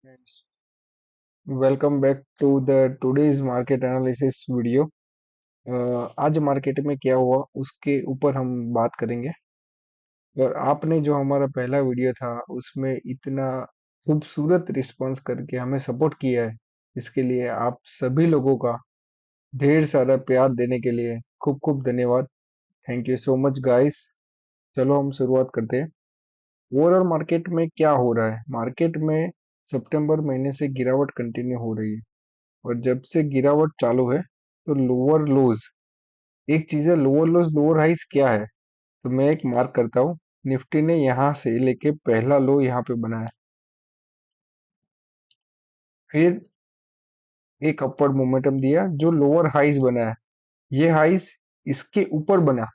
Friends, welcome back to the today's market analysis video। आज market में क्या हुआ उसके ऊपर हम बात करेंगे। और आपने जो हमारा पहला वीडियो था उसमें इतना खूबसूरत रिस्पांस करके हमें सपोर्ट किया है, इसके लिए आप सभी लोगों का ढेर सारा प्यार देने के लिए खूब खूब धन्यवाद। Thank you so much guys. चलो हम शुरुआत करते हैं। ओवरऑल मार्केट में क्या हो रहा है? मार्केट में सितंबर महीने से गिरावट कंटिन्यू हो रही है, और जब से गिरावट चालू है तो लोअर लोज, एक चीज है लोअर लोज लोअर हाइस क्या है, तो मैं एक मार्क करता हूँ। निफ्टी ने यहाँ से लेके पहला लो यहाँ पे बनाया, फिर एक अपवर्ड मोमेंटम दिया जो लोअर हाइस बनाया, ये हाइस इसके ऊपर बना,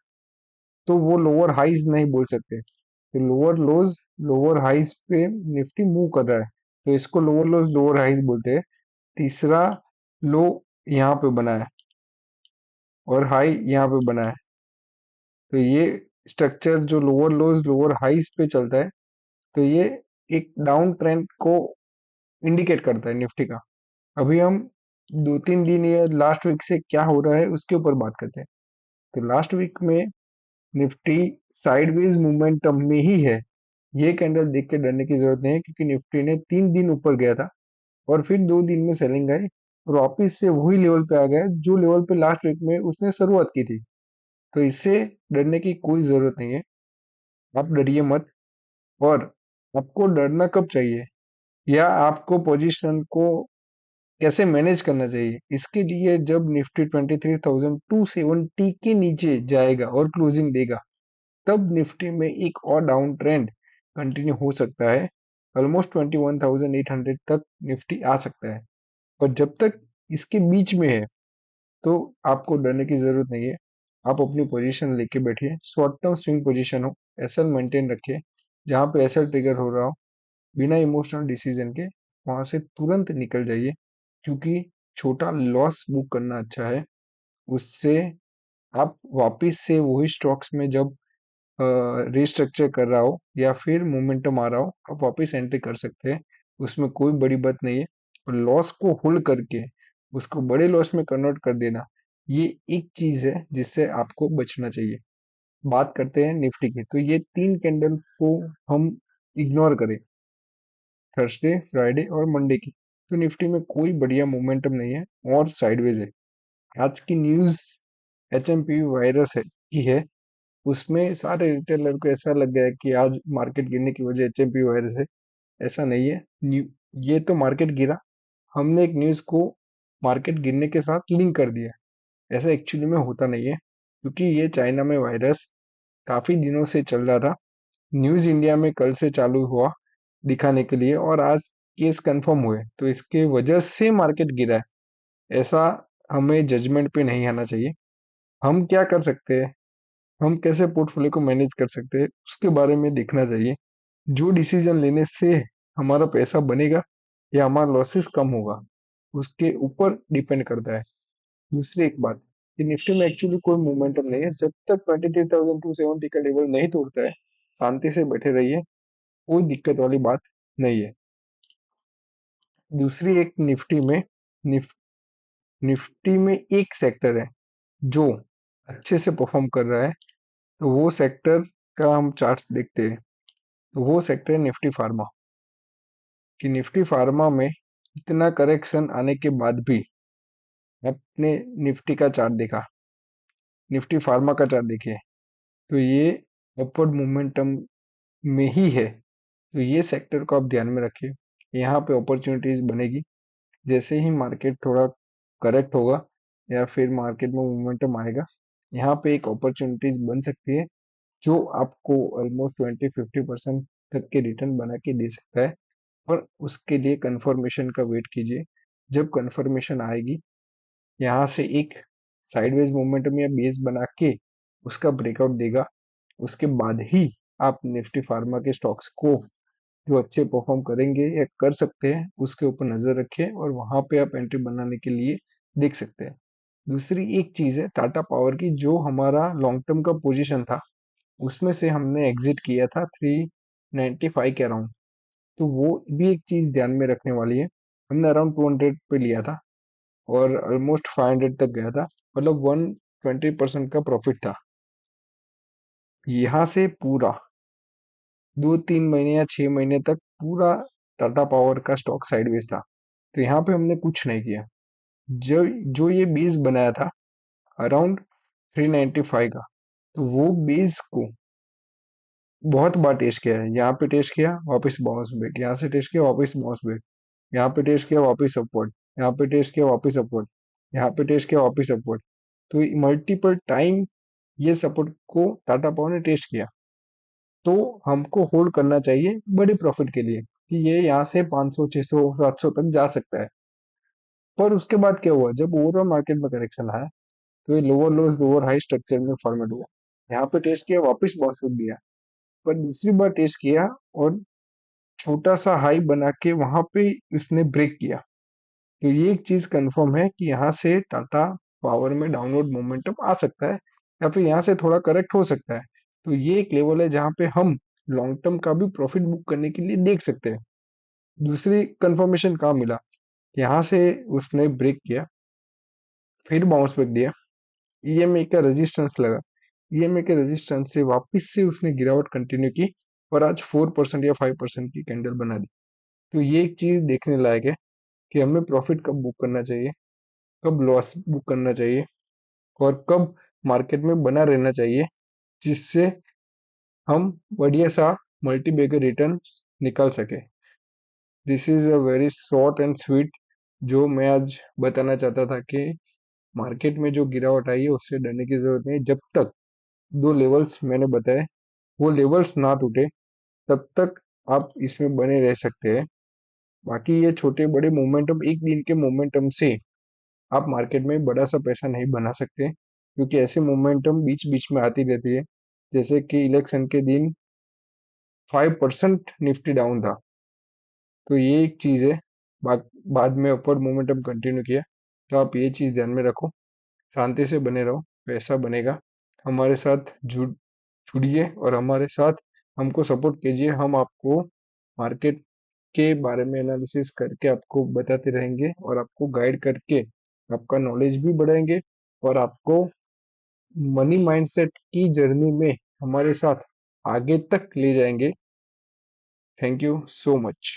तो वो लोअर हाइस नहीं बोल सकते। तो लोअर लोज लोअर हाइस पे निफ्टी मूव कर रहा है, तो इसको लोअर लोज लोअर हाइस बोलते हैं। तीसरा लो यहाँ पे बना है और हाई यहाँ पे बना है, तो ये स्ट्रक्चर जो लोअर लोज लोअर हाइस पे चलता है, तो ये एक डाउन ट्रेंड को इंडिकेट करता है निफ्टी का। अभी हम 2-3 दिन या लास्ट वीक से क्या हो रहा है उसके ऊपर बात करते हैं। तो लास्ट वीक में निफ्टी साइडवेज मोमेंटम में ही है। ये कैंडल देख के डरने की जरूरत नहीं है, क्योंकि निफ्टी ने 3 दिन ऊपर गया था और फिर 2 दिन में सेलिंग आई और वापिस से वही लेवल पे आ गया जो लेवल पे लास्ट वीक में उसने शुरुआत की थी। तो इससे डरने की कोई जरूरत नहीं है, आप डरिए मत। और आपको डरना कब चाहिए, या आपको पोजीशन को कैसे मैनेज करना चाहिए, इसके लिए जब निफ्टी 23,270 के नीचे जाएगा और क्लोजिंग देगा, तब निफ्टी में एक और डाउन ट्रेंड कंटिन्यू हो सकता है। ऑलमोस्ट 21,800 तक निफ्टी आ सकता है। और जब तक इसके बीच में है तो आपको डरने की जरूरत नहीं है। आप अपनी पोजीशन लेके बैठिए, शॉर्ट टर्म स्विंग पोजीशन हो, एसएल मेंटेन रखिए। जहां पे एसएल ट्रिगर हो रहा हो, बिना इमोशनल डिसीजन के वहां से तुरंत निकल जाइए, क्योंकि छोटा लॉस बुक करना अच्छा है। उससे आप वापिस से वही स्टॉक्स में जब रिस्ट्रक्चर कर रहा हो या फिर मोमेंटम आ रहा हो, आप वापिस एंट्री कर सकते हैं। उसमें कोई बड़ी बात नहीं है। और लॉस को होल्ड करके उसको बड़े लॉस में कन्वर्ट कर देना, ये एक चीज है जिससे आपको बचना चाहिए। बात करते हैं निफ्टी की, तो ये 3 कैंडल को हम इग्नोर करें, थर्सडे फ्राइडे और मंडे की, तो निफ्टी में कोई बढ़िया मोमेंटम नहीं है और साइडवेज है। आज की न्यूज एचएमपी वायरस है की है, उसमें सारे रिटेलर को ऐसा लग गया है कि आज मार्केट गिरने की वजह एचएमपी वायरस है। ऐसा नहीं है। ये तो मार्केट गिरा, हमने एक न्यूज को मार्केट गिरने के साथ लिंक कर दिया। ऐसा एक्चुअली में होता नहीं है, क्योंकि ये चाइना में वायरस काफी दिनों से चल रहा था। न्यूज इंडिया में कल से चालू हुआ दिखाने के लिए, और आज केस कंफर्म हुए, तो इसके वजह से मार्केट गिरा है। ऐसा हमें जजमेंट पे नहीं आना चाहिए। हम क्या कर सकते हैं, हम कैसे पोर्टफोलियो को मैनेज कर सकते हैं, उसके बारे में देखना चाहिए। जो डिसीजन लेने से हमारा पैसा बनेगा या हमारा लॉसेस कम होगा, उसके ऊपर डिपेंड करता है। दूसरी एक बात, कि निफ्टी में एक्चुअली कोई मोमेंटम नहीं है। जब तक 23,270 का लेवल नहीं तोड़ता है, शांति से बैठे रहिए, कोई दिक्कत वाली बात नहीं है। दूसरी एक निफ, निफ्टी में एक सेक्टर है जो अच्छे से परफॉर्म कर रहा है, तो वो सेक्टर का हम चार्ट्स देखते हैं। तो वो सेक्टर है निफ्टी फार्मा। कि निफ्टी फार्मा में इतना करेक्शन आने के बाद भी आपने निफ्टी का चार्ट देखा, निफ्टी फार्मा का चार्ट देखिए, तो ये अपवर्ड मोमेंटम में ही है। तो ये सेक्टर को आप ध्यान में रखिए, यहाँ पे अपॉर्चुनिटीज बनेगी। जैसे ही मार्केट थोड़ा करेक्ट होगा या फिर मार्केट में मोमेंटम आएगा, यहाँ पे एक अपॉर्चुनिटीज बन सकती है जो आपको ऑलमोस्ट 20-50% तक के रिटर्न बना के दे सकता है। पर उसके लिए कंफर्मेशन का वेट कीजिए। जब कंफर्मेशन आएगी, यहाँ से एक साइडवेज मोमेंटम या बेस बना के उसका ब्रेकआउट देगा, उसके बाद ही आप निफ्टी फार्मा के स्टॉक्स को जो अच्छे परफॉर्म करेंगे या कर सकते हैं उसके ऊपर नजर रखें, और वहां पे आप एंट्री बनाने के लिए देख सकते हैं। दूसरी एक चीज है टाटा पावर की, जो हमारा लॉन्ग टर्म का पोजीशन था, उसमें से हमने एग्जिट किया था 395 के अराउंड। तो वो भी एक चीज ध्यान में रखने वाली है। हमने अराउंड 200 पे लिया था और ऑलमोस्ट 500 तक गया था, मतलब 120% का प्रॉफिट था। यहाँ से पूरा 2-3 महीने या 6 महीने तक पूरा टाटा पावर का स्टॉक साइडवेज था। तो यहाँ पे हमने कुछ नहीं किया। जो जो ये बेस बनाया था अराउंड 395 का, तो वो बेस को बहुत बार टेस्ट किया है। यहाँ पे टेस्ट किया, वापस बाउंस बैक, यहाँ से टेस्ट किया, वापस बाउंस बैक, यहाँ पे टेस्ट किया, वापस अपवर्ड, यहाँ पे टेस्ट किया, वापस अपवर्ड, यहाँ पे टेस्ट किया, वापस अपवर्ड। तो मल्टीपल टाइम ये सपोर्ट को टाटा पावर ने टेस्ट किया। तो हमको होल्ड करना चाहिए बड़े प्रॉफिट के लिए कि ये यहाँ से 500 600 700 तक जा सकता है। पर उसके बाद क्या हुआ, जब ओवरऑल मार्केट में करेक्शन आया तो ये लोअर लोज लोअर हाई स्ट्रक्चर में फॉर्मेट हुआ। यहाँ पे टेस्ट किया, वापस बाउंस दिया, पर दूसरी बार टेस्ट किया और छोटा सा हाई बना के वहां पे उसने ब्रेक किया। तो ये एक चीज कंफर्म है कि यहाँ से टाटा पावर में डाउनवर्ड मोमेंटम आ सकता है या फिर यहाँ से थोड़ा करेक्ट हो सकता है। तो ये एक लेवल है जहाँ पे हम लॉन्ग टर्म का भी प्रॉफिट बुक करने के लिए देख सकते हैं। दूसरी कंफर्मेशन कहाँ मिला, यहाँ से उसने ब्रेक किया, फिर बाउंस बैक दिया, ईएमए का रेजिस्टेंस लगा, ईएमए के रेजिस्टेंस से वापस से उसने गिरावट कंटिन्यू की और आज 4% या 5% की कैंडल बना दी। तो ये एक चीज देखने लायक है कि हमें प्रॉफिट कब बुक करना चाहिए, कब लॉस बुक करना चाहिए और कब मार्केट में बना रहना चाहिए, जिससे हम बढ़िया सा मल्टी बैगर रिटर्न निकाल सके। This is a very short and sweet जो मैं आज बताना चाहता था कि मार्केट में जो गिरावट आई है उससे डरने की जरूरत नहीं। जब तक दो लेवल्स मैंने बताए वो लेवल्स ना टूटे तब तक आप इसमें बने रह सकते हैं। बाकी ये छोटे बड़े मोमेंटम, एक दिन के मोमेंटम से आप मार्केट में बड़ा सा पैसा नहीं बना सकते, क्योंकि ऐसे मोमेंटम बीच बीच में आती रहती है। जैसे कि इलेक्शन के दिन 5% निफ्टी डाउन था, तो ये एक चीज है। बाद में अपवर्ड मोमेंटम कंटिन्यू किया। तो आप ये चीज ध्यान में रखो, शांति से बने रहो, पैसा बनेगा। हमारे साथ जुड़िए और हमारे साथ हमको सपोर्ट कीजिए। हम आपको मार्केट के बारे में एनालिसिस करके आपको बताते रहेंगे और आपको गाइड करके आपका नॉलेज भी बढ़ाएंगे और आपको मनी माइंडसेट की जर्नी में हमारे साथ आगे तक ले जाएंगे। Thank you so much.